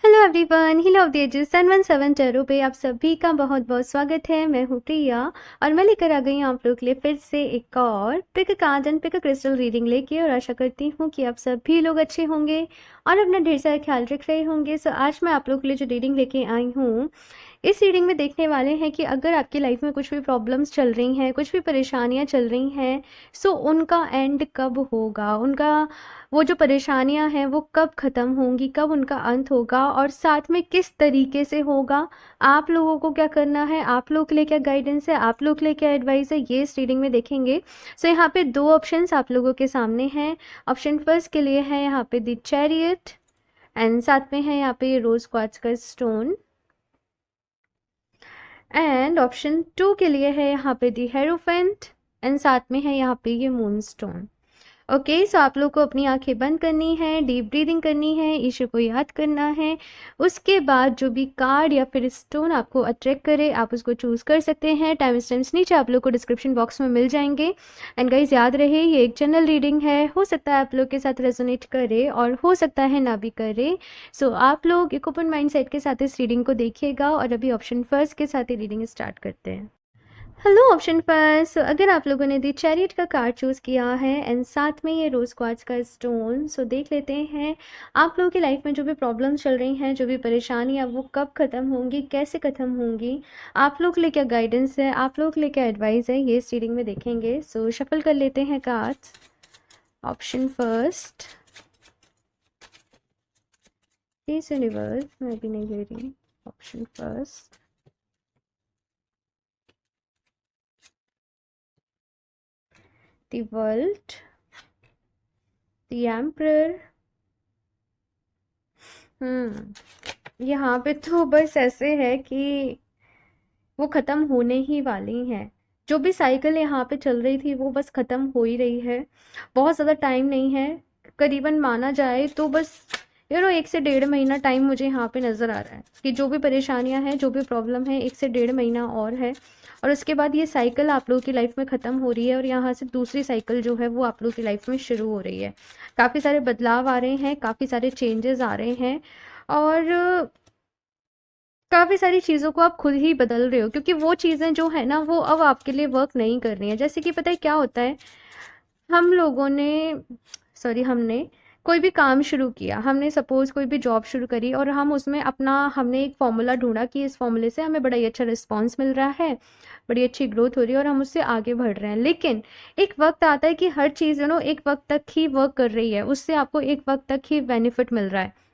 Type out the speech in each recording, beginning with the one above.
Hello everyone, heal of the ages 717 tarot पे आप सभी का बहुत बहुत स्वागत है। मैं हूँ प्रिया और मैं लेकर आ गई हूँ आप लोग के लिए फिर से एक और pick card and pick crystal reading लेके, और आशा करती हूँ कि आप सभी लोग अच्छे होंगे और अपना ढेर सारा ख्याल रख रहे होंगे। सो आज मैं आप लोग के लिए जो रीडिंग लेके आई हूँ, इस रीडिंग में देखने वाले हैं कि अगर आपकी लाइफ में कुछ भी प्रॉब्लम्स चल रही हैं, कुछ भी परेशानियां चल रही हैं, सो उनका एंड कब होगा, उनका वो जो परेशानियां हैं वो कब ख़त्म होंगी, कब उनका अंत होगा और साथ में किस तरीके से होगा, आप लोगों को क्या करना है, आप लोग के लिए क्या गाइडेंस है, आप लोग के लिए क्या एडवाइस है, ये इस रीडिंग में देखेंगे। सो यहाँ पे दो ऑप्शंस आप लोगों के सामने हैं। ऑप्शन फर्स्ट के लिए है यहाँ पे द चैरियट एंड साथ में है यहाँ पे ये रोज क्वार्ट्ज का स्टोन, एंड ऑप्शन टू के लिए है यहाँ पे दी हेरोफेंट एंड साथ में है यहाँ पे ये मून स्टोन। ओके, सो आप लोग को अपनी आंखें बंद करनी है, डीप ब्रीदिंग करनी है, ईश्वर को याद करना है। उसके बाद जो भी कार्ड या फिर स्टोन आपको अट्रैक्ट करे आप उसको चूज़ कर सकते हैं। टाइम स्टैम्प्स नीचे आप लोग को डिस्क्रिप्शन बॉक्स में मिल जाएंगे। एंड गाइस याद रहे ये एक जनरल रीडिंग है, हो सकता है आप लोग के साथ रेजोनेट करे और हो सकता है ना भी करे। सो आप लोग एक ओपन माइंड सेट के साथ इस रीडिंग को देखिएगा और अभी ऑप्शन फर्स्ट के साथ ही रीडिंग स्टार्ट करते हैं। हेलो ऑप्शन फर्स्ट, सो अगर आप लोगों ने दी चैरियट का कार्ड चूज़ किया है एंड साथ में ये रोज क्वार्ट्ज का स्टोन, सो देख लेते हैं आप लोगों की लाइफ में जो भी प्रॉब्लम्स चल रही हैं, जो भी परेशानियां, वो कब ख़त्म होंगी, कैसे ख़त्म होंगी, आप लोग के लिए क्या गाइडेंस है, आप लोग के लिए क्या एडवाइस है, ये इस रीडिंग में देखेंगे। सो शफल कर लेते हैं cards. Option first, please universe, मैं भी नहीं ले रही। Option first, the world, the emperor. यहाँ पे तो बस ऐसे है कि वो ख़त्म होने ही वाली हैं। जो भी साइकिल यहाँ पे चल रही थी वो बस ख़त्म हो ही रही है। बहुत ज़्यादा टाइम नहीं है, करीबन माना जाए तो बस 1 से 1.5 महीना टाइम मुझे यहाँ पे नज़र आ रहा है कि जो भी परेशानियाँ हैं, जो भी प्रॉब्लम है, 1 से 1.5 महीना और है और उसके बाद ये साइकिल आप लोगों की लाइफ में ख़त्म हो रही है और यहाँ से दूसरी साइकिल जो है वो आप लोगों की लाइफ में शुरू हो रही है। काफ़ी सारे बदलाव आ रहे हैं, काफ़ी सारे चेंजेस आ रहे हैं और काफ़ी सारी चीज़ों को आप खुद ही बदल रहे हो, क्योंकि वो चीज़ें जो है ना वो अब आपके लिए वर्क नहीं कर रही हैं। जैसे कि पता है क्या होता है, हम लोगों ने सॉरी हमने कोई भी काम शुरू किया, हमने सपोज़ कोई भी जॉब शुरू करी और हम उसमें अपना हमने एक फ़ॉर्मूला ढूँढा कि इस फ़ॉर्मूले से हमें बड़ा ही अच्छा रिस्पॉन्स मिल रहा है, बड़ी अच्छी ग्रोथ हो रही है और हम उससे आगे बढ़ रहे हैं। लेकिन एक वक़्त आता है कि हर चीज़ एक वक़्त तक ही वर्क कर रही है, उससे आपको एक वक़्त तक ही बेनिफिट मिल रहा है।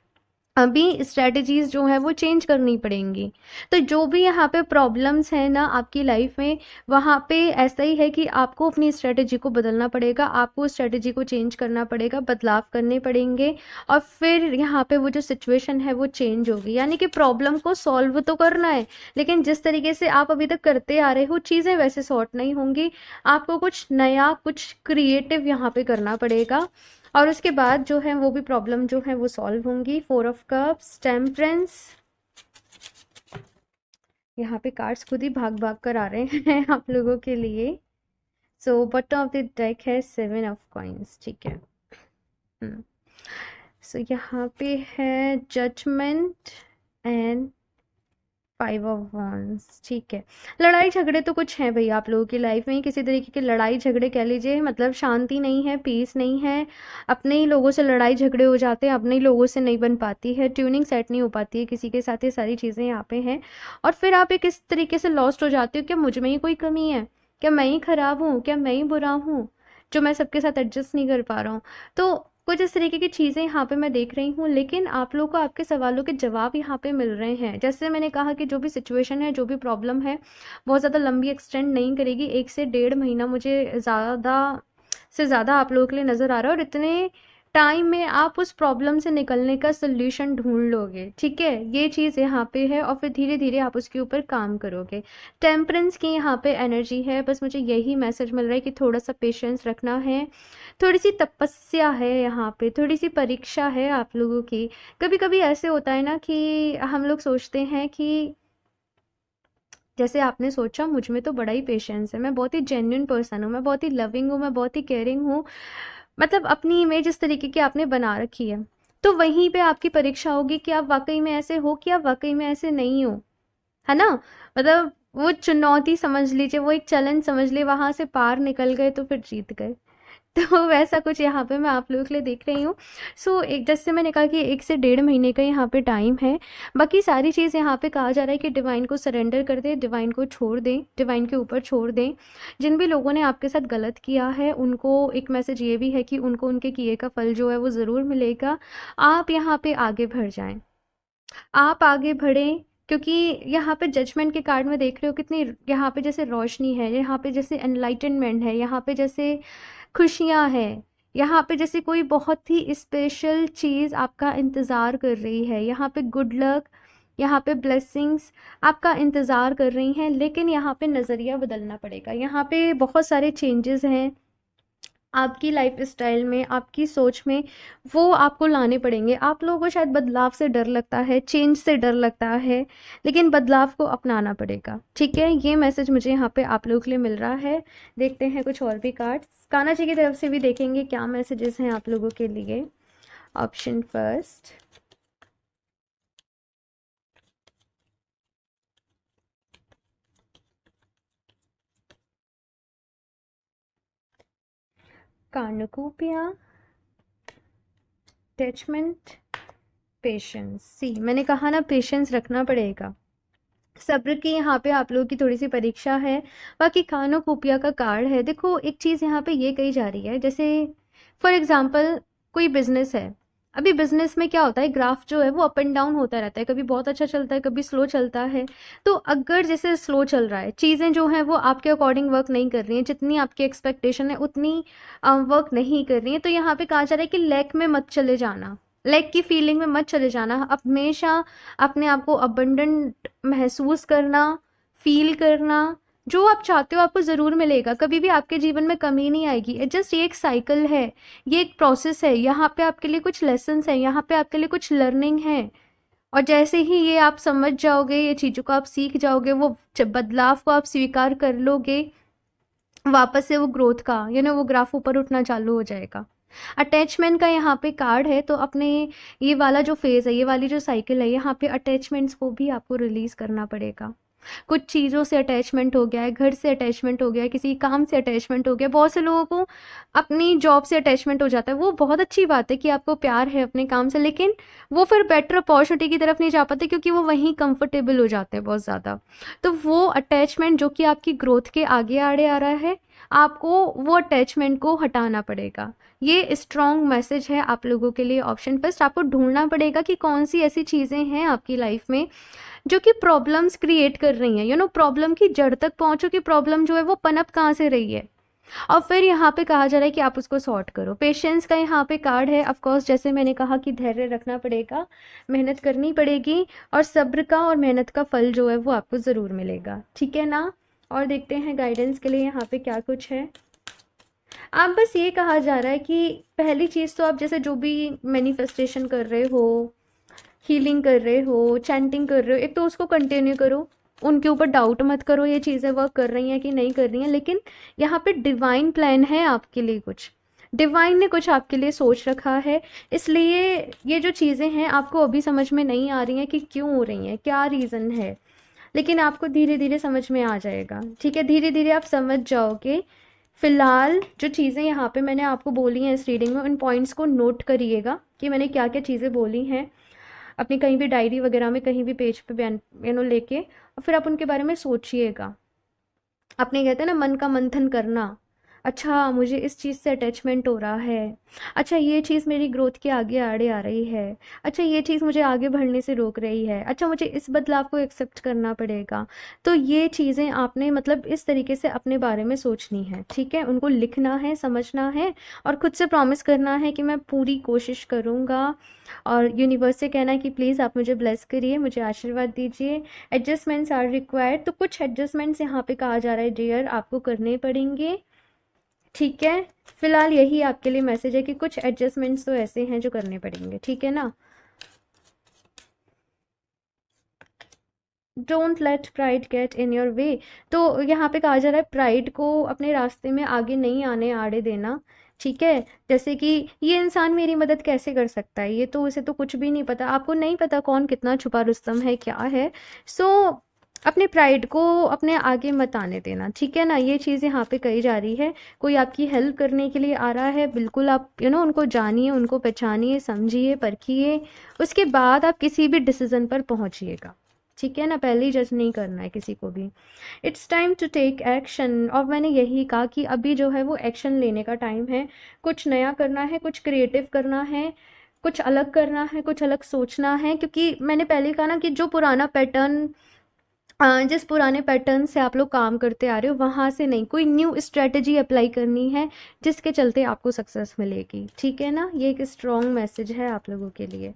अभी स्ट्रैटेजीज जो है वो चेंज करनी पड़ेंगी। तो जो भी यहाँ पे प्रॉब्लम्स हैं ना आपकी लाइफ में, वहाँ पे ऐसा ही है कि आपको अपनी स्ट्रैटेजी को बदलना पड़ेगा, आपको स्ट्रैटेजी को चेंज करना पड़ेगा, बदलाव करने पड़ेंगे और फिर यहाँ पे वो जो सिचुएशन है वो चेंज होगी। यानी कि प्रॉब्लम को सॉल्व तो करना है, लेकिन जिस तरीके से आप अभी तक करते आ रहे हो चीज़ें वैसे सॉर्ट नहीं होंगी। आपको कुछ नया, कुछ क्रिएटिव यहाँ पे करना पड़ेगा और उसके बाद जो है वो भी प्रॉब्लम जो है वो सॉल्व होंगी। 4 ऑफ कप्स, टेम्परेंस, यहाँ पे कार्ड्स खुद ही भाग भाग कर आ रहे हैं आप लोगों के लिए। So bottom of the deck है 7 ऑफ कॉइंस, ठीक है। सो यहाँ पे है जजमेंट एंड 5 ऑफ वॉन्ड्स, ठीक है। लड़ाई झगड़े तो कुछ हैं भाई आप लोगों की लाइफ में, किसी तरीके के लड़ाई झगड़े कह लीजिए, मतलब शांति नहीं है, पीस नहीं है। अपने ही लोगों से लड़ाई झगड़े हो जाते हैं, अपने ही लोगों से नहीं बन पाती है, ट्यूनिंग सेट नहीं हो पाती है किसी के साथ, ये सारी चीज़ें यहाँ पे हैं। और फिर आप एक इस तरीके से लॉस्ट हो जाते हो, क्या मुझ में ही कोई कमी है, क्या मैं ही खराब हूँ, क्या मैं ही बुरा हूँ जो मैं सबके साथ एडजस्ट नहीं कर पा रहा हूँ। तो कुछ इस तरीके की चीज़ें यहाँ पे मैं देख रही हूँ, लेकिन आप लोगों को आपके सवालों के जवाब यहाँ पे मिल रहे हैं। जैसे मैंने कहा कि जो भी सिचुएशन है, जो भी प्रॉब्लम है, बहुत ज़्यादा लंबी एक्सटेंड नहीं करेगी। 1 से 1.5 महीना मुझे ज़्यादा से ज़्यादा आप लोगों के लिए नज़र आ रहा है और इतने टाइम में आप उस प्रॉब्लम से निकलने का सोल्यूशन ढूंढ लोगे, ठीक है। ये चीज़ यहाँ पे है और फिर धीरे धीरे आप उसके ऊपर काम करोगे। टेम्परेंस की यहाँ पे एनर्जी है, बस मुझे यही मैसेज मिल रहा है कि थोड़ा सा पेशेंस रखना है, थोड़ी सी तपस्या है यहाँ पे, थोड़ी सी परीक्षा है आप लोगों की। कभी कभी ऐसे होता है ना कि हम लोग सोचते हैं कि जैसे आपने सोचा मुझ में तो बड़ा ही पेशेंस है, मैं बहुत ही जेन्युइन पर्सन हूँ, मैं बहुत ही लविंग हूँ, मैं बहुत ही केयरिंग हूँ, मतलब अपनी इमेज इस तरीके की आपने बना रखी है। तो वहीं पे आपकी परीक्षा होगी कि आप वाकई में ऐसे हो कि आप वाकई में ऐसे नहीं हो, है ना? मतलब वो चुनौती समझ लीजिए, वो एक चैलेंज समझ लिए, वहां से पार निकल गए तो फिर जीत गए। तो वैसा कुछ यहाँ पे मैं आप लोगों के लिए देख रही हूँ। सो एक जैसे मैंने कहा कि 1 से डेढ़ महीने का यहाँ पे टाइम है। बाकी सारी चीज़ यहाँ पे कहा जा रहा है कि डिवाइन को सरेंडर कर दें, डिवाइन को छोड़ दें, डिवाइन के ऊपर छोड़ दें। जिन भी लोगों ने आपके साथ गलत किया है उनको एक मैसेज ये भी है कि उनको उनके किए का फल जो है वो ज़रूर मिलेगा। आप यहाँ पे आगे बढ़ जाएं, आप आगे बढ़ें, क्योंकि यहाँ पे जजमेंट के कार्ड में देख रहे हो कितनी यहाँ पे जैसे रोशनी है, यहाँ पे जैसे एनलाइटनमेंट है, यहाँ पे जैसे खुशियाँ हैं, यहाँ पे जैसे कोई बहुत ही स्पेशल चीज़ आपका इंतज़ार कर रही है, यहाँ पे गुड लक, यहाँ पे ब्लेसिंग्स आपका इंतज़ार कर रही हैं। लेकिन यहाँ पे नज़रिया बदलना पड़ेगा, यहाँ पे बहुत सारे चेंजेस हैं आपकी लाइफ स्टाइल में, आपकी सोच में, वो आपको लाने पड़ेंगे। आप लोगों को शायद बदलाव से डर लगता है, चेंज से डर लगता है, लेकिन बदलाव को अपनाना पड़ेगा, ठीक है? ये मैसेज मुझे यहाँ पे आप लोगों के लिए मिल रहा है। देखते हैं कुछ और भी कार्ड्स कान्हा जी की तरफ से भी, देखेंगे क्या मैसेजेस हैं आप लोगों के लिए। Option first, cornucopia, attachment, patience. See मैंने कहा ना, पेशेंस रखना पड़ेगा, सब्र की यहाँ पे आप लोगों की थोड़ी सी परीक्षा है। बाकी कानो कुपिया का कार्ड है। देखो एक चीज़ यहाँ पे ये कही जा रही है, जैसे फॉर एग्जांपल कोई बिजनेस है। अभी बिजनेस में क्या होता है, ग्राफ जो है वो अप एंड डाउन होता रहता है, कभी बहुत अच्छा चलता है, कभी स्लो चलता है। तो अगर जैसे स्लो चल रहा है, चीज़ें जो हैं वो आपके अकॉर्डिंग वर्क नहीं कर रही हैं, जितनी आपकी एक्सपेक्टेशन है उतनी वर्क नहीं कर रही है, तो यहाँ पे कहा जा रहा है कि लैक में मत चले जाना, लैक की फीलिंग में मत चले जाना। हमेशा अपने आप को अबंडेंट महसूस करना, फील करना, जो आप चाहते हो आपको ज़रूर मिलेगा, कभी भी आपके जीवन में कमी नहीं आएगी। जस्ट ये एक साइकिल है, ये एक प्रोसेस है, यहाँ पे आपके लिए कुछ लेसन्स हैं, यहाँ पे आपके लिए कुछ लर्निंग है। और जैसे ही ये आप समझ जाओगे, ये चीज़ों को आप सीख जाओगे, वो बदलाव को आप स्वीकार कर लोगे, वापस से वो ग्रोथ का वो ग्राफ ऊपर उठना चालू हो जाएगा। अटैचमेंट का यहाँ पे कार्ड है, तो अपने ये वाला जो फेज़ है, ये वाली जो साइकिल है, यहाँ पे अटैचमेंट्स को भी आपको रिलीज़ करना पड़ेगा। कुछ चीज़ों से अटैचमेंट हो गया है, घर से अटैचमेंट हो गया है, किसी काम से अटैचमेंट हो गया। बहुत से लोगों को अपनी जॉब से अटैचमेंट हो जाता है। वो बहुत अच्छी बात है कि आपको प्यार है अपने काम से, लेकिन वो फिर बेटर अपॉर्चुनिटी की तरफ नहीं जा पाते, क्योंकि वो वहीं कंफर्टेबल हो जाते हैं बहुत ज़्यादा। तो वो अटैचमेंट जो कि आपकी ग्रोथ के आगे आड़े आ रहा है, आपको वो अटैचमेंट को हटाना पड़ेगा। ये स्ट्रॉन्ग मैसेज है आप लोगों के लिए। ऑप्शन फर्स्ट, आपको ढूंढना पड़ेगा कि कौन सी ऐसी चीज़ें हैं आपकी लाइफ में जो कि प्रॉब्लम्स क्रिएट कर रही हैं। प्रॉब्लम की जड़ तक पहुंचो कि प्रॉब्लम जो है वो पनप कहाँ से रही है, और फिर यहाँ पे कहा जा रहा है कि आप उसको सॉर्ट करो। पेशेंस का यहाँ पे कार्ड है। ऑफ कोर्स जैसे मैंने कहा कि धैर्य रखना पड़ेगा, मेहनत करनी पड़ेगी, और सब्र का और मेहनत का फल जो है वो आपको ज़रूर मिलेगा, ठीक है ना? और देखते हैं गाइडेंस के लिए यहाँ पे क्या कुछ है। आप बस ये कहा जा रहा है कि पहली चीज़ तो आप जैसे जो भी मैनिफेस्टेशन कर रहे हो, हीलिंग कर रहे हो, चैंटिंग कर रहे हो, एक तो उसको कंटिन्यू करो, उनके ऊपर डाउट मत करो ये चीज़ें वर्क कर रही हैं कि नहीं कर रही हैं। लेकिन यहाँ पे डिवाइन प्लान है आपके लिए, कुछ डिवाइन ने कुछ आपके लिए सोच रखा है। इसलिए ये जो चीज़ें हैं आपको अभी समझ में नहीं आ रही हैं कि क्यों हो रही हैं, क्या रीज़न है, लेकिन आपको धीरे धीरे समझ में आ जाएगा, ठीक है? धीरे धीरे आप समझ जाओगे। फिलहाल जो चीज़ें यहाँ पे मैंने आपको बोली हैं इस रीडिंग में, उन पॉइंट्स को नोट करिएगा कि मैंने क्या क्या चीज़ें बोली हैं, अपनी कहीं भी डायरी वगैरह में, कहीं भी पेज पे बयान लेके, और फिर आप उनके बारे में सोचिएगा। अपने कहते हैं ना, मन का मंथन करना। अच्छा मुझे इस चीज़ से अटैचमेंट हो रहा है, अच्छा ये चीज़ मेरी ग्रोथ के आगे आड़े आ रही है, अच्छा ये चीज़ मुझे आगे बढ़ने से रोक रही है, अच्छा मुझे इस बदलाव को एक्सेप्ट करना पड़ेगा। तो ये चीज़ें आपने मतलब इस तरीके से अपने बारे में सोचनी है, ठीक है? उनको लिखना है, समझना है, और खुद से प्रॉमिस करना है कि मैं पूरी कोशिश करूँगा, और यूनिवर्स से कहना है कि प्लीज़ आप मुझे ब्लेस करिए, मुझे आशीर्वाद दीजिए। एडजस्टमेंट्स आर रिक्वायर्ड, तो कुछ एडजस्टमेंट्स यहाँ पे कहा जा रहा है डियर आपको करने पड़ेंगे, ठीक है? फिलहाल यही आपके लिए मैसेज है कि कुछ एडजस्टमेंट्स तो ऐसे हैं जो करने पड़ेंगे, ठीक है ना? Don't let pride get in your way. तो यहाँ पे कहा जा रहा है प्राइड को अपने रास्ते में आगे नहीं आने आड़े देना, ठीक है? जैसे कि ये इंसान मेरी मदद कैसे कर सकता है? ये तो उसे तो कुछ भी नहीं पता, आपको नहीं पता कौन कितना छुपा रुस्तम है, क्या है। सो अपने प्राइड को अपने आगे मत आने देना, ठीक है ना? ये चीज़ यहाँ पे कही जा रही है। कोई आपकी हेल्प करने के लिए आ रहा है, बिल्कुल आप उनको जानिए, उनको पहचानिए, समझिए, परखिए, उसके बाद आप किसी भी डिसीज़न पर पहुँचिएगा, ठीक है ना? पहले ही जज नहीं करना है किसी को भी। It's time to take action, और मैंने यही कहा कि अभी जो है वो एक्शन लेने का टाइम है। कुछ नया करना है, कुछ क्रिएटिव करना है, कुछ अलग करना है, कुछ अलग सोचना है, क्योंकि मैंने पहले कहा ना कि जो पुराना पैटर्न, जिस पुराने पैटर्न से आप लोग काम करते आ रहे हो वहाँ से नहीं, कोई न्यू स्ट्रेटजी अप्लाई करनी है जिसके चलते आपको सक्सेस मिलेगी, ठीक है ना? ये एक स्ट्रॉन्ग मैसेज है आप लोगों के लिए।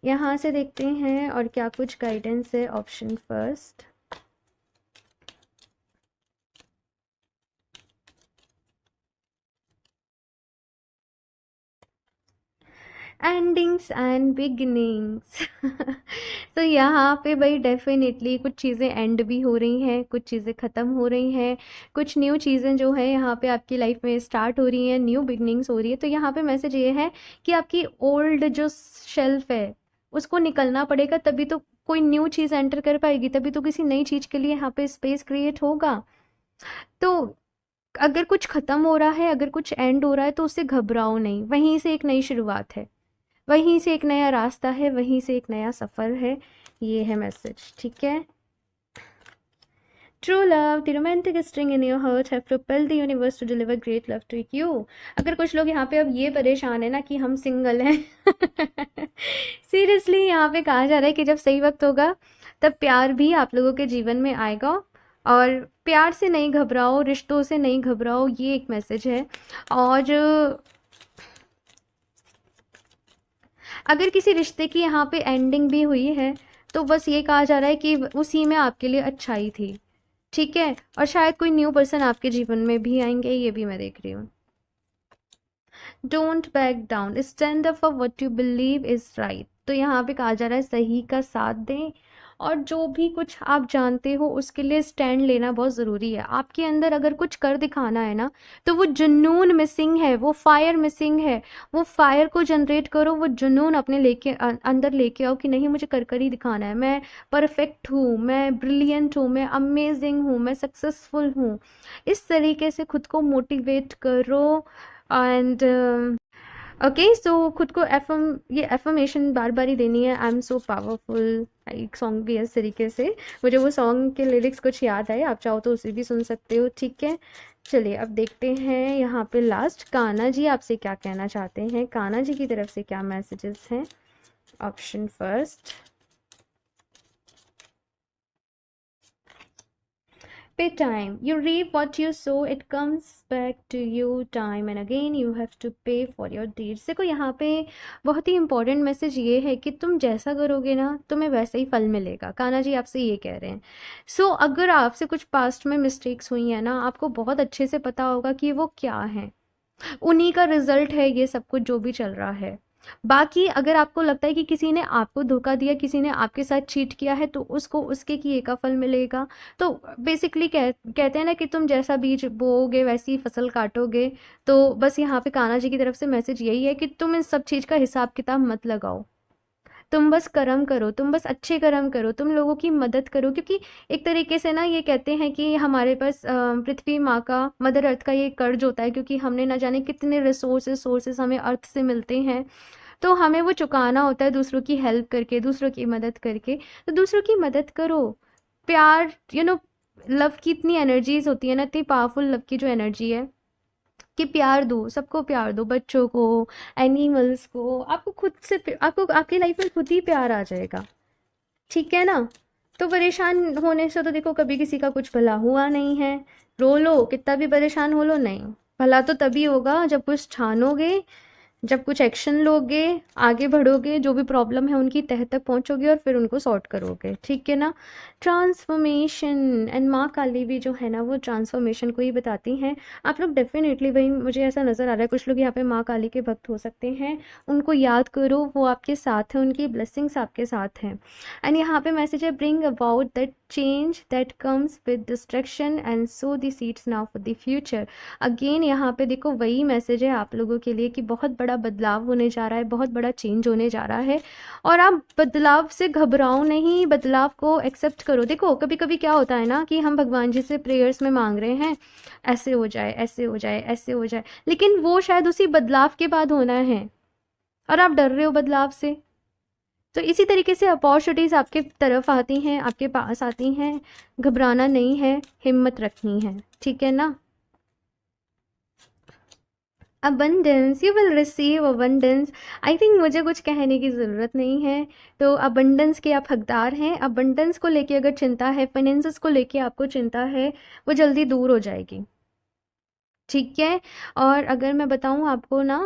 यहाँ से देखते हैं और क्या कुछ गाइडेंस है। Option first, endings and beginnings. तो यहाँ पे भाई डेफिनेटली कुछ चीज़ें एंड भी हो रही हैं, कुछ चीज़ें ख़त्म हो रही हैं, कुछ न्यू चीज़ें जो है यहाँ पे आपकी लाइफ में स्टार्ट हो रही हैं, न्यू बिगनिंग्स हो रही है। तो यहाँ पे मैसेज ये है कि आपकी ओल्ड जो शेल्फ है उसको निकलना पड़ेगा, तभी तो कोई न्यू चीज़ एंटर कर पाएगी, तभी तो किसी नई चीज़ के लिए यहाँ पे स्पेस क्रिएट होगा। तो अगर कुछ ख़त्म हो रहा है, अगर कुछ एंड हो रहा है तो उससे घबराओ नहीं, वहीं से एक नई शुरुआत है, वहीं से एक नया रास्ता है, वहीं से एक नया सफ़र है। ये है मैसेज, ठीक है? True love, the romantic string in your heart have propelled the universe to deliver great love to you. अगर कुछ लोग यहाँ पे अब ये परेशान है ना कि हम सिंगल हैं, सीरियसली यहाँ पे कहा जा रहा है कि जब सही वक्त होगा तब प्यार भी आप लोगों के जीवन में आएगा, और प्यार से नहीं घबराओ, रिश्तों से नहीं घबराओ, ये एक मैसेज है। और अगर किसी रिश्ते की यहाँ पे एंडिंग भी हुई है तो बस ये कहा जा रहा है कि उसी में आपके लिए अच्छाई थी, ठीक है? और शायद कोई न्यू पर्सन आपके जीवन में भी आएंगे, ये भी मैं देख रही हूँ। Don't back down, stand up for what you believe is right. तो यहाँ पे कहा जा रहा है सही का साथ दें, और जो भी कुछ आप जानते हो उसके लिए स्टैंड लेना बहुत ज़रूरी है। आपके अंदर अगर कुछ कर दिखाना है ना, तो वो जुनून मिसिंग है, वो फायर मिसिंग है। वो फायर को जनरेट करो, वो जुनून अपने अंदर लेके आओ कि नहीं, मुझे कर कर ही दिखाना है, मैं परफेक्ट हूँ, मैं ब्रिलियंट हूँ, मैं अमेजिंग हूँ, मैं सक्सेसफुल हूँ। इस तरीके से खुद को मोटिवेट करो। एंड ओके, सो खुद को एफर्म, ये एफर्मेशन बार बार ही देनी है। आई एम सो पावरफुल, एक सॉन्ग भी है इस तरीके से, मुझे वो सॉन्ग के लिरिक्स कुछ याद आए, आप चाहो तो उसे भी सुन सकते हो, ठीक है? चलिए अब देखते हैं यहाँ पे लास्ट, कान्हा जी आपसे क्या कहना चाहते हैं, कान्हा जी की तरफ से क्या मैसेजेस हैं। Option first, pay time, you reap what you sow, it comes back to you time and again, you have to pay for your deeds। देखो यहाँ पे बहुत ही इंपॉर्टेंट मैसेज ये है कि तुम जैसा करोगे ना तुम्हें वैसा ही फल मिलेगा। कान्हा जी आपसे ये कह रहे हैं। सो अगर आपसे कुछ पास्ट में मिस्टेक्स हुई हैं ना, आपको बहुत अच्छे से पता होगा कि वो क्या है, उन्हीं का रिजल्ट है ये सब कुछ जो भी चल रहा है। बाकी अगर आपको लगता है कि किसी ने आपको धोखा दिया, किसी ने आपके साथ चीट किया है, तो उसको उसके किए का फल मिलेगा। तो बेसिकली कहते हैं ना कि तुम जैसा बीज बोओगे वैसी फसल काटोगे। तो बस यहाँ पे कान्हा जी की तरफ से मैसेज यही है कि तुम इन सब चीज़ का हिसाब किताब मत लगाओ, तुम बस कर्म करो, तुम बस अच्छे कर्म करो, तुम लोगों की मदद करो। क्योंकि एक तरीके से ना ये कहते हैं कि हमारे पास पृथ्वी माँ का, मदर अर्थ का ये कर्ज होता है, क्योंकि हमने ना जाने कितने सोर्सेस हमें अर्थ से मिलते हैं, तो हमें वो चुकाना होता है दूसरों की हेल्प करके, दूसरों की मदद करके। तो दूसरों की मदद करो। प्यार, लव की इतनी एनर्जीज होती है ना, इतनी पावरफुल लव की जो एनर्जी है कि प्यार दो, सबको प्यार दो, बच्चों को, एनिमल्स को, आपको खुद से आपको आपकी लाइफ में खुद ही प्यार आ जाएगा, ठीक है ना? तो परेशान होने से तो देखो कभी किसी का कुछ भला हुआ नहीं है। रो लो, कितना भी परेशान हो लो, नहीं, भला तो तभी होगा जब कुछ ठानोगे, जब कुछ एक्शन लोगे, आगे बढ़ोगे, जो भी प्रॉब्लम है उनकी तह तक पहुंचोगे और फिर उनको सॉर्ट करोगे, ठीक है ना। ट्रांसफॉर्मेशन एंड माँ काली भी जो है ना वो ट्रांसफॉर्मेशन को ही बताती हैं। आप लोग डेफिनेटली, भाई मुझे ऐसा नज़र आ रहा है कुछ लोग यहाँ पे माँ काली के भक्त हो सकते हैं, उनको याद करो, वो आपके साथ है, उनकी ब्लेसिंग्स आपके साथ हैं। एंड यहाँ पे मैसेज है, bring about that change that comes with destruction and so the seeds now for the future. Again यहाँ पे देखो वही मैसेज है आप लोगों के लिए कि बहुत बड़ा बदलाव होने जा रहा है, बहुत बड़ा चेंज होने जा रहा है, और आप बदलाव से घबराओ नहीं, बदलाव को एक्सेप्ट करो। देखो कभी कभी क्या होता है ना कि हम भगवान जी से प्रेयर्स में मांग रहे हैं ऐसे हो जाए, ऐसे हो जाए, ऐसे हो जाए, लेकिन वो शायद उसी बदलाव के बाद होना है और आप डर रहे हो बदलाव से। तो इसी तरीके से अपॉर्चुनिटीज़ आपके तरफ आती हैं, आपके पास आती हैं, घबराना नहीं है, हिम्मत रखनी है, ठीक है ना। Abundance, you will receive abundance. I think मुझे कुछ कहने की ज़रूरत नहीं है। तो अबंडेंस के आप हकदार हैं। अबंडेंस को लेके अगर चिंता है, फाइनेंसेस को लेके आपको चिंता है, वो जल्दी दूर हो जाएगी, ठीक है। और अगर मैं बताऊं आपको ना,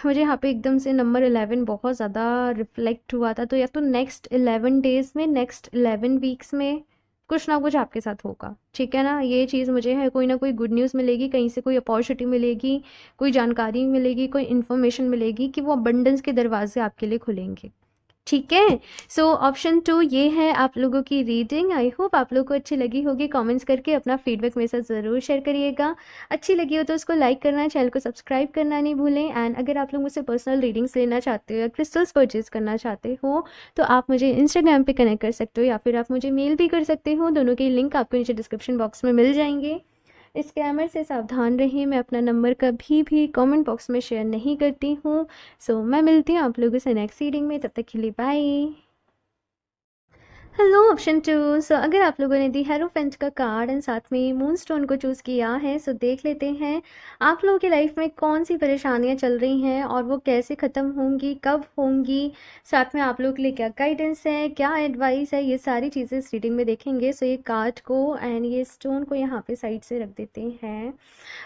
मुझे यहाँ पे एकदम से नंबर 11 बहुत ज़्यादा रिफ्लेक्ट हुआ था, तो या तो नेक्स्ट 11 डेज़ में, नेक्स्ट 11 वीक्स में कुछ ना कुछ आपके साथ होगा, ठीक है ना। ये चीज़ मुझे है, कोई ना कोई गुड न्यूज़ मिलेगी, कहीं से कोई अपॉर्चुनिटी मिलेगी, कोई जानकारी मिलेगी, कोई इन्फॉर्मेशन मिलेगी कि वो अबंडेंस के दरवाजे आपके लिए खुलेंगे, ठीक है। सो ऑप्शन 2 ये है आप लोगों की रीडिंग। आई होप आप लोगों को अच्छी लगी होगी। कमेंट्स करके अपना फीडबैक मेरे साथ ज़रूर शेयर करिएगा। अच्छी लगी हो तो उसको लाइक करना, चैनल को सब्सक्राइब करना नहीं भूलें। एंड अगर आप लोग मुझसे पर्सनल रीडिंग्स लेना चाहते हो या क्रिस्टल्स परचेज करना चाहते हो तो आप मुझे इंस्टाग्राम पे कनेक्ट कर सकते हो या फिर आप मुझे मेल भी कर सकते हो। दोनों के लिंक आपको नीचे डिस्क्रिप्शन बॉक्स में मिल जाएंगे। स्कैमर से सावधान रहें। मैं अपना नंबर कभी भी कमेंट बॉक्स में शेयर नहीं करती हूँ। सो मैं मिलती हूँ आप लोगों से नेक्स्ट रीडिंग में, तब तक के लिए बाय। Hello option 2। सो अगर आप लोगों ने दी हेरोफेंट का कार्ड एंड साथ में मून स्टोन को चूज़ किया है, सो देख लेते हैं आप लोगों की लाइफ में कौन सी परेशानियां चल रही हैं और वो कैसे ख़त्म होंगी, कब होंगी, साथ में आप लोगों के लिए क्या गाइडेंस है, क्या एडवाइस है, ये सारी चीज़ें इस रीडिंग में देखेंगे। सो ये कार्ड को एंड ये स्टोन को यहाँ पे साइड से रख देते हैं।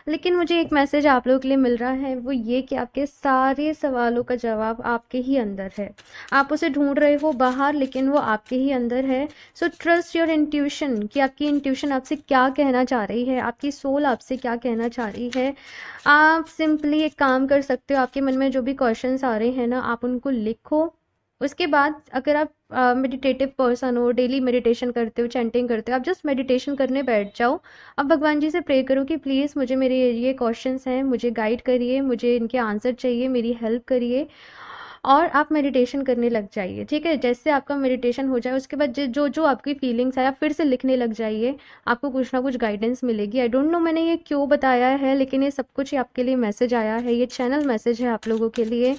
लेकिन मुझे एक मैसेज आप लोगों के लिए मिल रहा है, वो ये कि आपके सारे सवालों का जवाब आपके ही अंदर है। आप उसे ढूंढ रहे हो बाहर, लेकिन वो आपके ही अंदर है। सो ट्रस्ट योर इंट्यूशन, कि आपकी इंट्यूशन आपसे क्या कहना चाह रही है, आपकी सोल आपसे क्या कहना चाह रही है। आप सिंपली एक काम कर सकते हो, आपके मन में जो भी क्वेश्चंस आ रहे हैं ना, आप उनको लिखो। उसके बाद अगर आप मेडिटेटिव पर्सन हो, डेली मेडिटेशन करते हो, चैंटिंग करते हो, आप जस्ट मेडिटेशन करने बैठ जाओ। अब भगवान जी से प्रे करो कि प्लीज़ मुझे, मेरे ये क्वेश्चंस हैं, मुझे गाइड करिए, मुझे इनके आंसर चाहिए, मेरी हेल्प करिए। और आप मेडिटेशन करने लग जाइए, ठीक है। जैसे आपका मेडिटेशन हो जाए उसके बाद जो जो आपकी फीलिंग्स है आप फिर से लिखने लग जाइए। आपको कुछ ना कुछ गाइडेंस मिलेगी। आई डोंट नो मैंने ये क्यों बताया है, लेकिन ये सब कुछ आपके लिए मैसेज आया है, ये चैनल मैसेज है आप लोगों के लिए।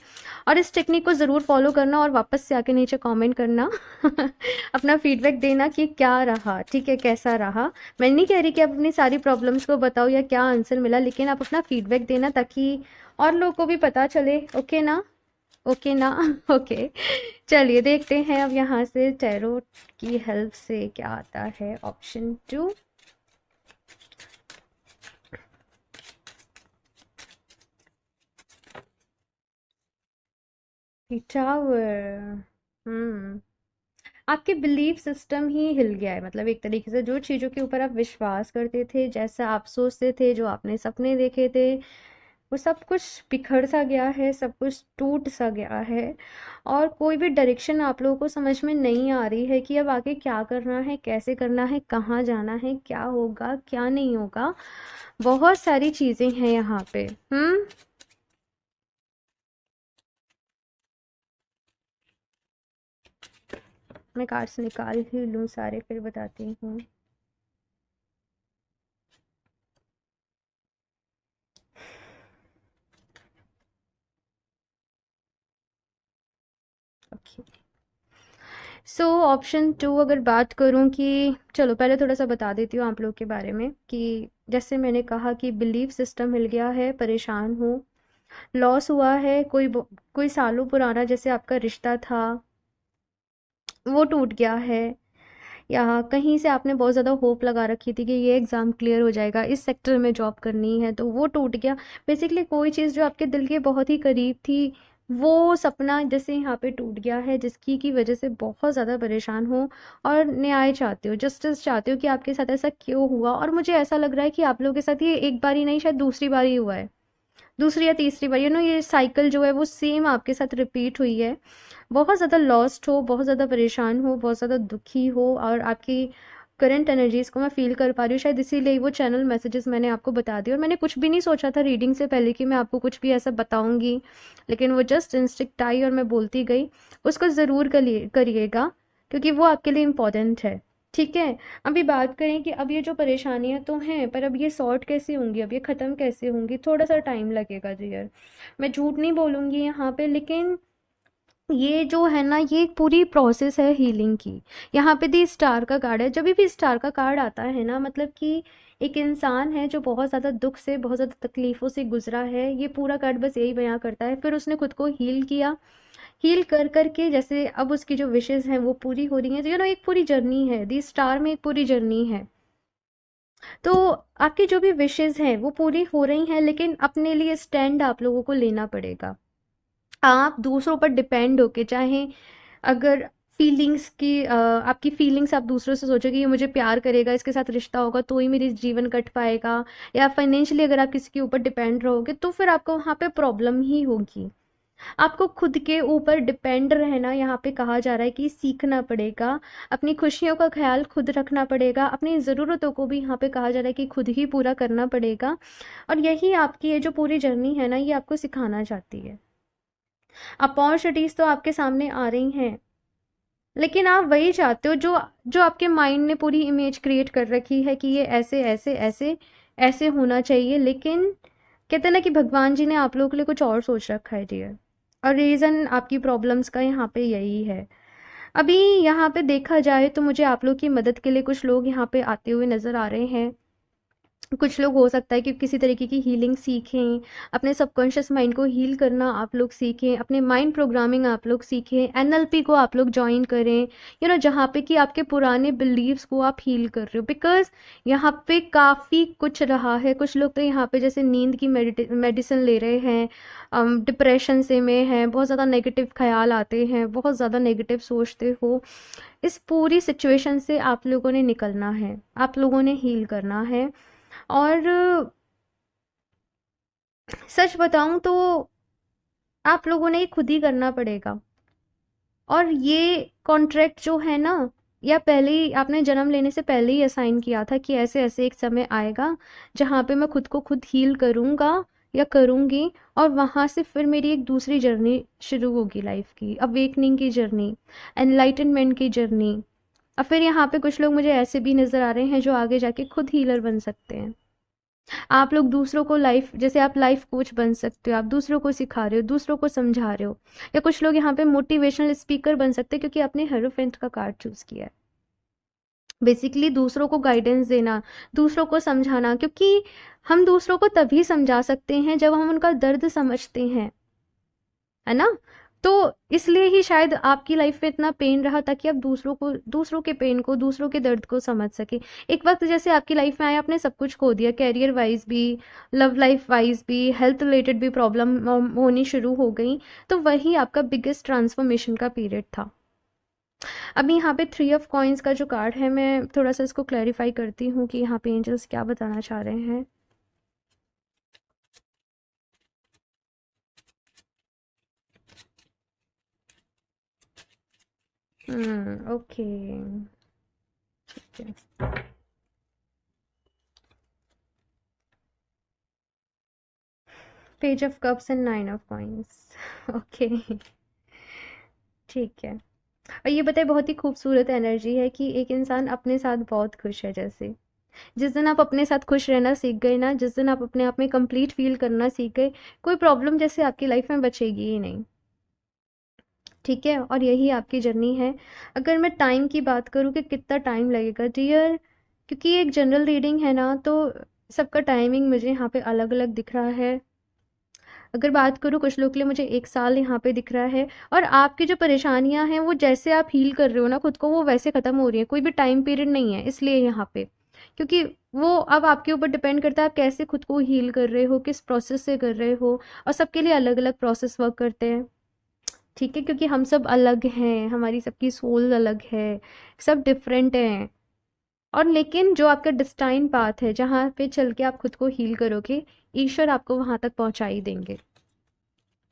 और इस टेक्निक को ज़रूर फॉलो करना और वापस से आके नीचे कमेंट करना अपना फीडबैक देना कि क्या रहा, ठीक है, कैसा रहा। मैं नहीं कह रही कि आप अपनी सारी प्रॉब्लम्स को बताओ या क्या आंसर मिला, लेकिन आप अपना फीडबैक देना ताकि और लोगों को भी पता चले, ओके ना। ओके ना ओके। चलिए देखते हैं अब यहाँ से टैरो की हेल्प से क्या आता है। ऑप्शन 2। टावर। हम्म आपके बिलीफ सिस्टम ही हिल गया है, मतलब एक तरीके से जो चीज़ों के ऊपर आप विश्वास करते थे, जैसा आप सोचते थे, जो आपने सपने देखे थे, वो सब कुछ बिखर सा गया है, सब कुछ टूट सा गया है। और कोई भी डायरेक्शन आप लोगों को समझ में नहीं आ रही है कि अब आगे क्या करना है, कैसे करना है, कहाँ जाना है, क्या होगा क्या नहीं होगा। बहुत सारी चीज़ें हैं यहाँ पे। मैं कार्ड्स निकाल ही लूँ सारे, फिर बताती हूँ। ओके। सो ऑप्शन 2 अगर बात करूं कि, चलो पहले थोड़ा सा बता देती हूँ आप लोग के बारे में कि जैसे मैंने कहा कि बिलीफ सिस्टम हिल गया है, परेशान हूँ, लॉस हुआ है, कोई सालों पुराना जैसे आपका रिश्ता था वो टूट गया है, या कहीं से आपने बहुत ज़्यादा होप लगा रखी थी कि ये एग्ज़ाम क्लियर हो जाएगा, इस सेक्टर में जॉब करनी है, तो वो टूट गया। बेसिकली कोई चीज़ जो आपके दिल के बहुत ही करीब थी, वो सपना जैसे यहाँ पे टूट गया है, जिसकी की वजह से बहुत ज़्यादा परेशान हो और न्याय चाहते हो, जस्टिस चाहते हो कि आपके साथ ऐसा क्यों हुआ। और मुझे ऐसा लग रहा है कि आप लोगों के साथ ये एक बार ही नहीं, शायद दूसरी बार ही हुआ है, दूसरी या तीसरी बार, ये साइकिल जो है वो सेम आपके साथ रिपीट हुई है। बहुत ज़्यादा लॉस्ट हो, बहुत ज़्यादा परेशान हो, बहुत ज़्यादा दुखी हो, और आपकी करंट एनर्जीज़ को मैं फ़ील कर पा रही हूँ। शायद इसीलिए वो चैनल मैसेजेस मैंने आपको बता दिए, और मैंने कुछ भी नहीं सोचा था रीडिंग से पहले कि मैं आपको कुछ भी ऐसा बताऊँगी, लेकिन वो जस्ट इंस्टिक्ट आई और मैं बोलती गई। उसको ज़रूर करिएगा, क्योंकि वो आपके लिए इम्पोर्टेंट है। ठीक है। अभी बात करें कि अब ये जो परेशानियां तो हैं, पर अब ये सॉर्ट कैसे होंगी, अब ये ख़त्म कैसे होंगी, थोड़ा सा टाइम लगेगा डियर। मैं झूठ नहीं बोलूँगी यहाँ पे, लेकिन ये जो है ना, ये एक पूरी प्रोसेस है हीलिंग की। यहाँ पे दी स्टार का कार्ड है। जब भी स्टार का कार्ड आता है ना, मतलब कि एक इंसान है जो बहुत ज़्यादा दुख से, बहुत ज़्यादा तकलीफ़ों से गुजरा है। ये पूरा कार्ड बस यही बयां करता है। फिर उसने खुद को हील किया, हील कर कर के जैसे अब उसकी जो विशेस हैं वो पूरी हो रही हैं। तो एक पूरी जर्नी है, दी स्टार में एक पूरी जर्नी है। तो आपकी जो भी विशेस हैं वो पूरी हो रही हैं, लेकिन अपने लिए स्टैंड आप लोगों को लेना पड़ेगा। आप दूसरों पर डिपेंड होके, चाहे अगर फीलिंग्स की आपकी फीलिंग्स, आप दूसरों से सोचोगे ये मुझे प्यार करेगा, इसके साथ रिश्ता होगा तो ही मेरी जीवन कट पाएगा, या फाइनेंशियली अगर आप किसी के ऊपर डिपेंड रहोगे तो फिर आपको वहाँ पे प्रॉब्लम ही होगी। आपको खुद के ऊपर डिपेंड रहना यहाँ पे कहा जा रहा है कि सीखना पड़ेगा। अपनी खुशियों का ख्याल खुद रखना पड़ेगा, अपनी ज़रूरतों को भी यहाँ पे कहा जा रहा है कि खुद ही पूरा करना पड़ेगा। और यही आपकी ये जो पूरी जर्नी है ना, ये आपको सिखाना चाहती है। अपॉर्चुनिटीज़ तो आपके सामने आ रही हैं, लेकिन आप वही चाहते हो जो जो आपके माइंड ने पूरी इमेज क्रिएट कर रखी है कि ये ऐसे ऐसे ऐसे ऐसे होना चाहिए। लेकिन कहते हैं ना कि भगवान जी ने आप लोगों के लिए कुछ और सोच रखा है डियर, और रीज़न आपकी प्रॉब्लम्स का यहाँ पे यही है। अभी यहाँ पे देखा जाए तो मुझे आप लोग की मदद के लिए कुछ लोग यहाँ पे आते हुए नज़र आ रहे हैं। कुछ लोग हो सकता है कि किसी तरीके की हीलिंग सीखें, अपने सबकॉन्शियस माइंड को हील करना आप लोग सीखें, अपने माइंड प्रोग्रामिंग आप लोग सीखें, एनएलपी को आप लोग ज्वाइन करें, जहाँ पे कि आपके पुराने बिलीव्स को आप हील कर रहे हो। बिकॉज यहाँ पे काफ़ी कुछ रहा है। कुछ लोग तो यहाँ पे जैसे नींद की मेडिसिन ले रहे हैं, डिप्रेशन से में हैं, बहुत ज़्यादा नेगेटिव ख्याल आते हैं, बहुत ज़्यादा नेगेटिव सोचते हो। इस पूरी सिचुएशन से आप लोगों ने निकलना है, आप लोगों ने हील करना है। और सच बताऊं तो आप लोगों ने ये खुद ही करना पड़ेगा। और ये कॉन्ट्रैक्ट जो है ना, या पहले ही आपने जन्म लेने से पहले ही असाइन किया था कि ऐसे ऐसे एक समय आएगा जहाँ पे मैं खुद को खुद हील करूँगा या करूँगी, और वहाँ से फिर मेरी एक दूसरी जर्नी शुरू होगी, लाइफ की अवेकनिंग की जर्नी, एनलाइटनमेंट की जर्नी। और फिर यहाँ पे कुछ लोग मुझे ऐसे भी नज़र आ रहे हैं जो आगे जाके खुद हीलर बन सकते हैं। आप लोग दूसरों को लाइफ, जैसे आप लाइफ कोच बन सकते हो, आप दूसरों को सिखा रहे हो, दूसरों को समझा रहे हो, या कुछ लोग यहाँ पे मोटिवेशनल स्पीकर बन सकते हैं क्योंकि आपने हेरोफेंट का कार्ड चूज किया है। बेसिकली दूसरों को गाइडेंस देना, दूसरों को समझाना, क्योंकि हम दूसरों को तभी समझा सकते हैं जब हम उनका दर्द समझते हैं, है ना। तो इसलिए ही शायद आपकी लाइफ में इतना पेन रहा, ताकि आप दूसरों के पेन को, दूसरों के दर्द को समझ सके। एक वक्त जैसे आपकी लाइफ में आया, आपने सब कुछ खो दिया, कैरियर वाइज भी, लव लाइफ वाइज भी, हेल्थ रिलेटेड भी प्रॉब्लम होनी शुरू हो गई। तो वही आपका बिगेस्ट ट्रांसफॉर्मेशन का पीरियड था। अभी यहाँ पे 3 ऑफ कॉइन्स का जो कार्ड है, मैं थोड़ा सा इसको क्लैरिफाई करती हूँ कि यहाँ पे एंजल्स क्या बताना चाह रहे हैं। ओके, ठीक है। Page of cups and 9 of coins. Okay, ठीक है। और ये बताए, बहुत ही खूबसूरत एनर्जी है कि एक इंसान अपने साथ बहुत खुश है। जैसे जिस दिन आप अपने साथ खुश रहना सीख गए ना, जिस दिन आप अपने आप में कंप्लीट फील करना सीख गए, कोई प्रॉब्लम जैसे आपकी लाइफ में बचेगी ही नहीं। ठीक है। और यही आपकी जर्नी है। अगर मैं टाइम की बात करूँ कि कितना टाइम लगेगा डियर, क्योंकि ये एक जनरल रीडिंग है ना, तो सबका टाइमिंग मुझे यहाँ पे अलग अलग दिख रहा है। अगर बात करूँ कुछ लोग के लिए मुझे 1 साल यहाँ पे दिख रहा है, और आपकी जो परेशानियाँ हैं वो जैसे आप हील कर रहे हो ना खुद को, वो वैसे ख़त्म हो रही है, कोई भी टाइम पीरियड नहीं है इसलिए यहाँ पे। क्योंकि वो अब आपके ऊपर डिपेंड करता है आप कैसे खुद को हील कर रहे हो, किस प्रोसेस से कर रहे हो, और सबके लिए अलग-अलग प्रोसेस वर्क करते हैं, ठीक है? क्योंकि हम सब अलग हैं, हमारी सबकी सोल अलग है, सब डिफरेंट हैं। और लेकिन जो आपका डेस्टाइन पाथ है, जहाँ पे चल के आप खुद को हील करोगे, ईश्वर आपको वहाँ तक पहुँचा ही देंगे।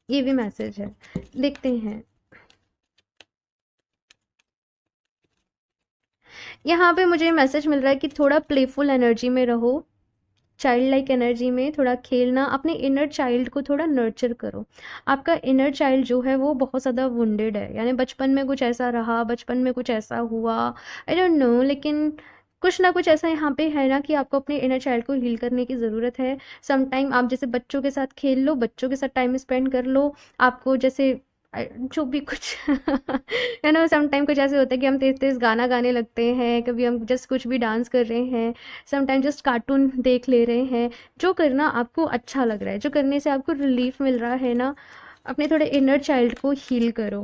ये भी मैसेज है। देखते हैं। यहाँ पे मुझे मैसेज मिल रहा है कि थोड़ा प्लेफुल एनर्जी में रहो, चाइल्ड लाइक एनर्जी में थोड़ा खेलना, अपने इनर चाइल्ड को थोड़ा नर्चर करो। आपका इनर चाइल्ड जो है वो बहुत ज़्यादा वुंडेड है, यानी बचपन में कुछ ऐसा रहा, बचपन में कुछ ऐसा हुआ, आई डोंट नो, लेकिन कुछ ना कुछ ऐसा यहाँ पे है ना कि आपको अपने इनर चाइल्ड को हील करने की ज़रूरत है। सम टाइम आप जैसे बच्चों के साथ खेल लो, बच्चों के साथ टाइम स्पेंड कर लो। आपको जैसे जो भी कुछ है ना, सम टाइम कुछ ऐसे होता है कि हम तेज तेज गाना गाने लगते हैं, कभी हम जस्ट कुछ भी डांस कर रहे हैं, सम टाइम जस्ट कार्टून देख ले रहे हैं। जो करना आपको अच्छा लग रहा है, जो करने से आपको रिलीफ मिल रहा है ना, अपने थोड़े इनर चाइल्ड को हील करो।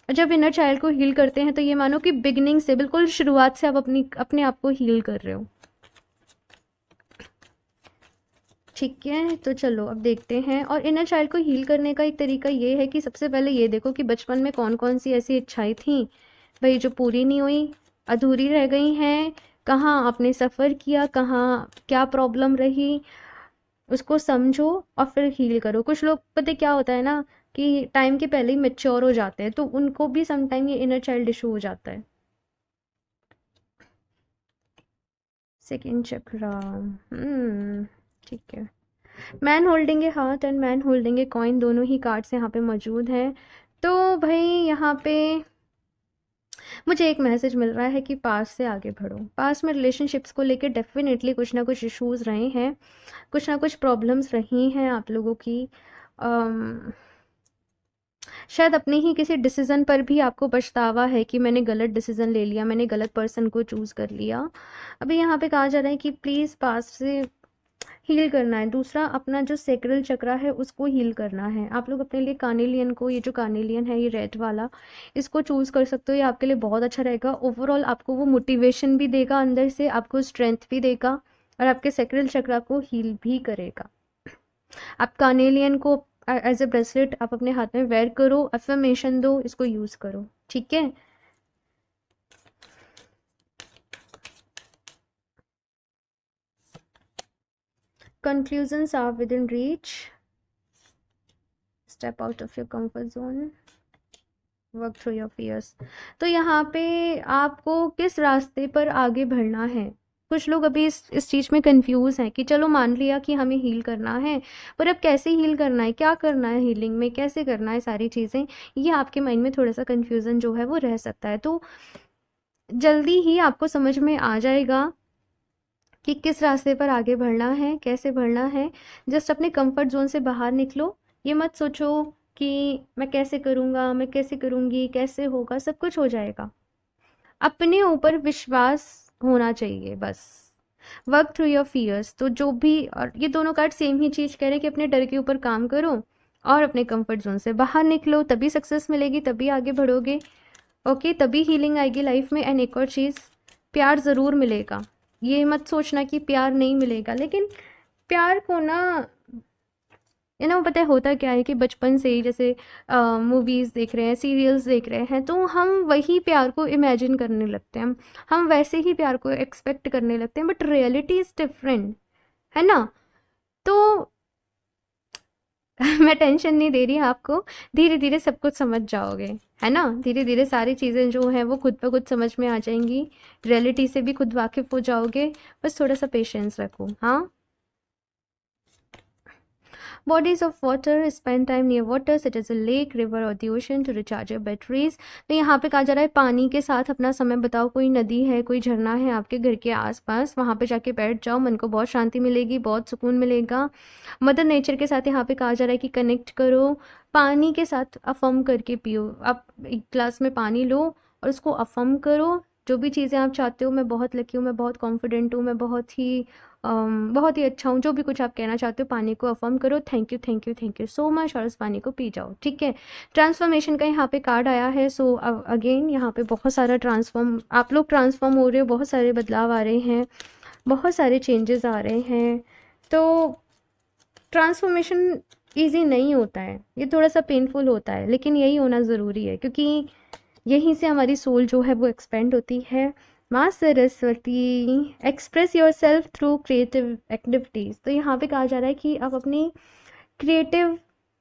और जब इनर चाइल्ड को हील करते हैं तो ये मानो कि बिगिनिंग से, बिल्कुल शुरुआत से आप अपने आप को हील कर रहे हो। ठीक है, तो चलो अब देखते हैं। और इनर चाइल्ड को हील करने का एक तरीका ये है कि सबसे पहले ये देखो कि बचपन में कौन कौन सी ऐसी इच्छाएं थी भाई जो पूरी नहीं हुई, अधूरी रह गई हैं, कहाँ आपने सफ़र किया, कहाँ क्या प्रॉब्लम रही, उसको समझो और फिर हील करो। कुछ लोग पता है क्या होता है ना कि टाइम के पहले ही मैच्योर हो जाते हैं, तो उनको भी सम टाइम ये इनर चाइल्ड इशू हो जाता है। सेकंड चक्रा, ठीक है। Man holding A heart and man holding a coin, दोनों ही कार्ड्स यहाँ पे मौजूद हैं। तो भाई यहाँ पे मुझे एक मैसेज मिल रहा है कि पास से आगे बढ़ो। पास में रिलेशनशिप्स को लेकर डेफिनेटली कुछ ना कुछ इश्यूज रहे हैं, कुछ ना कुछ प्रॉब्लम्स रही हैं आप लोगों की। अम, शायद अपने ही किसी डिसीज़न पर भी आपको पछतावा है कि मैंने गलत डिसीज़न ले लिया, मैंने गलत पर्सन को चूज़ कर लिया। अभी यहाँ पे कहा जा रहा है कि प्लीज़ पास से हील करना है। दूसरा, अपना जो सैक्रल चक्रा है उसको हील करना है। आप लोग अपने लिए कार्नेलियन को, ये जो कार्नेलियन है ये रेड वाला, इसको चूज़ कर सकते हो। ये आपके लिए बहुत अच्छा रहेगा। ओवरऑल आपको वो मोटिवेशन भी देगा, अंदर से आपको स्ट्रेंथ भी देगा, और आपके सैक्रल चक्रा को हील भी करेगा। आप कार्नेलियन को एज ए ब्रेसलेट आप अपने हाथ में वेयर करो, अफर्मेशन दो, इसको यूज़ करो, ठीक है। Conclusions are within reach. Step out of your comfort zone. Work through your fears. तो यहाँ पे आपको किस रास्ते पर आगे बढ़ना है। कुछ लोग अभी इस चीज़ में कंफ्यूज हैं कि चलो मान लिया कि हमें हील करना है, पर अब कैसे हील करना है, क्या करना है हीलिंग में, कैसे करना है सारी चीज़ें, ये आपके माइंड में थोड़ा सा कंफ्यूजन जो है वो रह सकता है। तो जल्दी ही आपको समझ में आ जाएगा कि किस रास्ते पर आगे बढ़ना है, कैसे बढ़ना है। जस्ट अपने कंफर्ट जोन से बाहर निकलो। ये मत सोचो कि मैं कैसे करूँगा, मैं कैसे करूँगी, कैसे होगा, सब कुछ हो जाएगा। अपने ऊपर विश्वास होना चाहिए बस। वर्क थ्रू योर फियर्स, तो जो भी, और ये दोनों कार्ड सेम ही चीज़ कह रहे हैं कि अपने डर के ऊपर काम करो और अपने कंफर्ट जोन से बाहर निकलो, तभी सक्सेस मिलेगी, तभी आगे बढ़ोगे, ओके, तभी हीलिंग आएगी लाइफ में। एंड एक और चीज़, प्यार ज़रूर मिलेगा। ये मत सोचना कि प्यार नहीं मिलेगा, लेकिन प्यार को ना, ये ना, पता है होता क्या है कि बचपन से ही जैसे मूवीज़ देख रहे हैं, सीरियल्स देख रहे हैं, तो हम वही प्यार को इमेजिन करने लगते हैं, हम वैसे ही प्यार को एक्सपेक्ट करने लगते हैं, बट रियलिटी इज़ डिफरेंट, है ना। तो मैं टेंशन नहीं दे रही आपको, धीरे धीरे सब कुछ समझ जाओगे, है ना। धीरे धीरे सारी चीज़ें जो हैं वो खुद ब खुद समझ में आ जाएंगी, रियलिटी से भी खुद वाकिफ़ हो जाओगे। बस थोड़ा सा पेशेंस रखो, हाँ। Bodies of water, spend time near water such as a lake, river or the ocean to recharge your batteries. तो यहाँ पे कहा जा रहा है पानी के साथ अपना समय बताओ। कोई नदी है, कोई झरना है आपके घर के आसपास, वहाँ पे जाके बैठ जाओ, मन को बहुत शांति मिलेगी, बहुत सुकून मिलेगा। मदर नेचर के साथ यहाँ पे कहा जा रहा है कि कनेक्ट करो। पानी के साथ अफर्म करके पियो। आप एक ग्लास में पानी लो और उसको अफर्म करो, जो भी चीज़ें आप चाहते हो, मैं बहुत लकी हूँ, मैं बहुत कॉन्फिडेंट हूँ, मैं बहुत ही अच्छा हूँ, जो भी कुछ आप कहना चाहते हो पानी को अफर्म करो, thank you thank you thank you so much, और उस पानी को पी जाओ, ठीक है। ट्रांसफॉर्मेशन का यहाँ पे कार्ड आया है। सो अगेन यहाँ पे बहुत सारा आप लोग ट्रांसफॉर्म हो रहे हो, बहुत सारे बदलाव आ रहे हैं, बहुत सारे चेंजेस आ रहे हैं। तो ट्रांसफॉर्मेशन ईजी नहीं होता है, ये थोड़ा सा पेनफुल होता है, लेकिन यही होना ज़रूरी है, क्योंकि यहीं से हमारी सोल जो है वो एक्सपेंड होती है। माँ Saraswati, express your self through creative activities. तो यहाँ पे कहा जा रहा है कि आप अपनी क्रिएटिव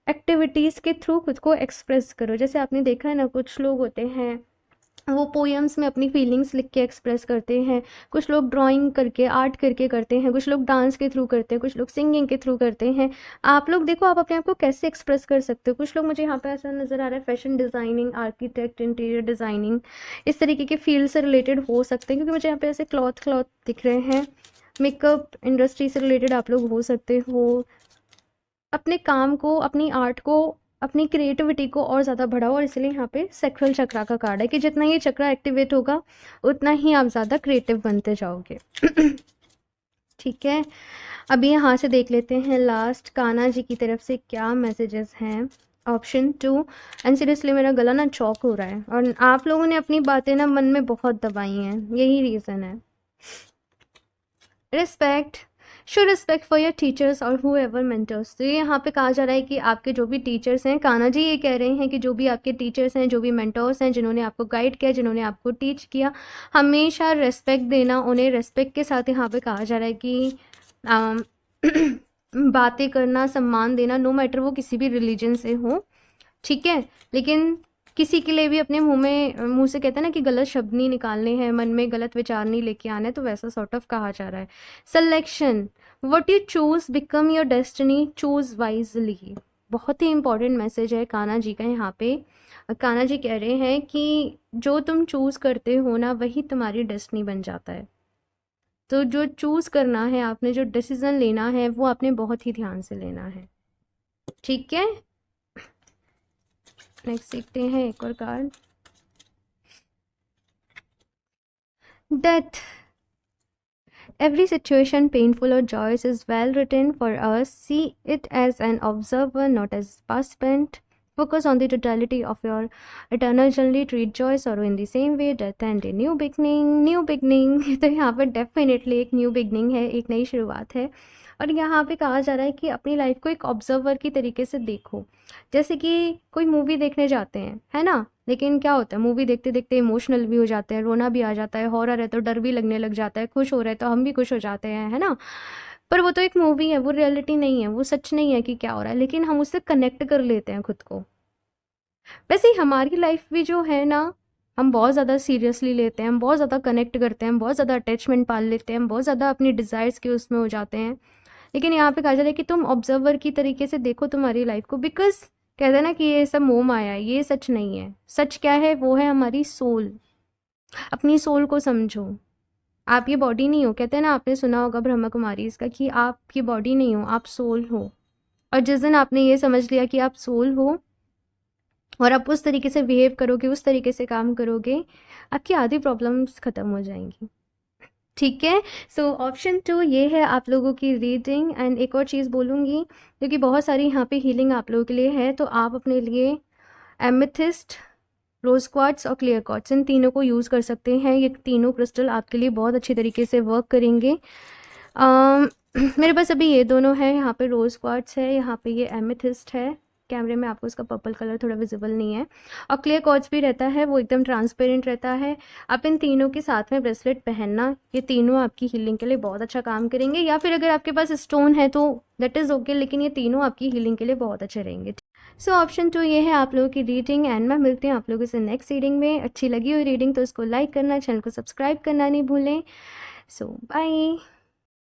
एक्टिविटीज़ के थ्रू खुद को एक्सप्रेस करो। जैसे आपने देखा है ना, कुछ लोग होते हैं वो पोएम्स में अपनी फीलिंग्स लिख के एक्सप्रेस करते हैं, कुछ लोग ड्राइंग करके, आर्ट करके करते हैं, कुछ लोग डांस के थ्रू करते हैं, कुछ लोग सिंगिंग के थ्रू करते हैं। आप लोग देखो आप अपने आप को कैसे एक्सप्रेस कर सकते हो। कुछ लोग, मुझे यहाँ पे ऐसा नज़र आ रहा है, fashion designing, architect, interior designing, इस तरीके के फील्ड से रिलेटेड हो सकते हैं, क्योंकि मुझे यहाँ पे ऐसे क्लॉथ दिख रहे हैं। मेकअप इंडस्ट्री से रिलेटेड आप लोग हो सकते हो। अपने काम को, अपनी आर्ट को, अपनी क्रिएटिविटी को और ज़्यादा बढ़ाओ, और इसलिए यहाँ पे सेक्रल चक्रा का कार्ड है कि जितना ये चक्रा एक्टिवेट होगा उतना ही आप ज़्यादा क्रिएटिव बनते जाओगे। ठीक है, अभी यहाँ से देख लेते हैं लास्ट कान्हा जी की तरफ से क्या मैसेजेस हैं। ऑप्शन 2। एंड सीरियसली मेरा गला ना चौक हो रहा है, और आप लोगों ने अपनी बातें ना मन में बहुत दबाई हैं, यही रीज़न है। Respect, show respect for your teachers और हु एवर मेंटर्स। तो ये यहाँ पे कहा जा रहा है कि आपके जो भी टीचर्स हैं, कान्हा जी ये कह रहे हैं कि जो भी आपके टीचर्स हैं, जो भी मेंटर्स हैं, जिन्होंने आपको गाइड किया, जिन्होंने आपको टीच किया, हमेशा रिस्पेक्ट देना, उन्हें रिस्पेक्ट के साथ यहाँ पे कहा जा रहा है कि अम, बातें करना, सम्मान देना, नो मैटर वो किसी भी रिलीजन से हो, ठीक है। लेकिन किसी के लिए भी अपने मुंह से कहते हैं ना कि गलत शब्द नहीं निकालने हैं, मन में गलत विचार नहीं लेके आने, तो वैसा सॉर्ट ऑफ कहा जा रहा है। Selection, what you choose become your destiny, choose wisely. बहुत ही इंपॉर्टेंट मैसेज है कान्हा जी का यहाँ पे। कान्हा जी कह रहे हैं कि जो तुम चूज करते हो ना, वही तुम्हारी डेस्टिनी बन जाता है। तो जो चूज करना है आपने, जो डिसीजन लेना है, वो आपने बहुत ही ध्यान से लेना है, ठीक है। नेक्स्ट देखते हैं एक और card, death. Every situation, painful or joyous, is well written for us. See it as an observer, not as participant. Focus on the totality of your eternal journey. Treat joy, sorrow in the same way. Death and a new beginning. New beginning. तो यहाँ पर definitely एक new beginning है, एक नई शुरुआत है। और यहाँ पे कहा जा रहा है कि अपनी लाइफ को एक ऑब्जर्वर की तरीके से देखो। जैसे कि कोई मूवी देखने जाते हैं, है ना, लेकिन क्या होता है, मूवी देखते देखते इमोशनल भी हो जाते हैं, रोना भी आ जाता है, हॉरर है तो डर भी लगने लग जाता है, खुश हो रहे हैं तो हम भी खुश हो जाते हैं, है ना। पर वो तो एक मूवी है, वो रियलिटी नहीं है, वो सच नहीं है कि क्या हो रहा है, लेकिन हम उससे कनेक्ट कर लेते हैं खुद को। वैसे ही हमारी लाइफ भी जो है ना, हम बहुत ज़्यादा सीरियसली लेते हैं, हम बहुत ज़्यादा कनेक्ट करते हैं, हम बहुत ज़्यादा अटैचमेंट पाल लेते हैं, हम बहुत ज़्यादा अपनी डिज़ायर्स के उसमें हो जाते हैं। लेकिन यहाँ पे कहा जा रहा है कि तुम ऑब्जर्वर की तरीके से देखो तुम्हारी लाइफ को, बिकॉज कहते हैं ना कि ये सब मोह माया है, ये सच नहीं है। सच क्या है, वो है हमारी सोल। अपनी सोल को समझो। आप ये बॉडी नहीं हो, कहते हैं ना, आपने सुना होगा ब्रह्मा कुमारी इसका, कि आप ये बॉडी नहीं हो, आप सोल हो। और जिस दिन आपने ये समझ लिया कि आप सोल हो और आप उस तरीके से बिहेव करोगे, उस तरीके से काम करोगे, आपकी आधी प्रॉब्लम्स खत्म हो जाएंगी, ठीक है। सो ऑप्शन 2 ये है आप लोगों की रीडिंग। एंड एक और चीज़ बोलूँगी, क्योंकि बहुत सारी यहाँ पे हीलिंग आप लोगों के लिए है, तो आप अपने लिए एमेथिस्ट, रोज़ क्वार्ट्स और क्लियर क्वार्ट्स, इन तीनों को यूज़ कर सकते हैं। ये तीनों क्रिस्टल आपके लिए बहुत अच्छी तरीके से वर्क करेंगे। मेरे पास अभी ये दोनों है, यहाँ पे रोज़ क्वार्ट्स है, यहाँ पे ये एमेथिस्ट है। कैमरे में आपको इसका पर्पल कलर थोड़ा विजिबल नहीं है। और क्लियर क्वार्ट्स भी रहता है, वो एकदम ट्रांसपेरेंट रहता है। आप इन तीनों के साथ में ब्रेसलेट पहनना, ये तीनों आपकी हीलिंग के लिए बहुत अच्छा काम करेंगे। या फिर अगर आपके पास स्टोन है तो दैट इज़ ओके, लेकिन ये तीनों आपकी हीलिंग के लिए बहुत अच्छे रहेंगे। सो ऑप्शन 2 ये है आप लोगों की रीडिंग। एंड मैं मिलती हूँ आप लोगों से नेक्स्ट रीडिंग में। अच्छी लगी हुई रीडिंग तो उसको लाइक करना, चैनल को सब्सक्राइब करना नहीं भूलें। सो बाय।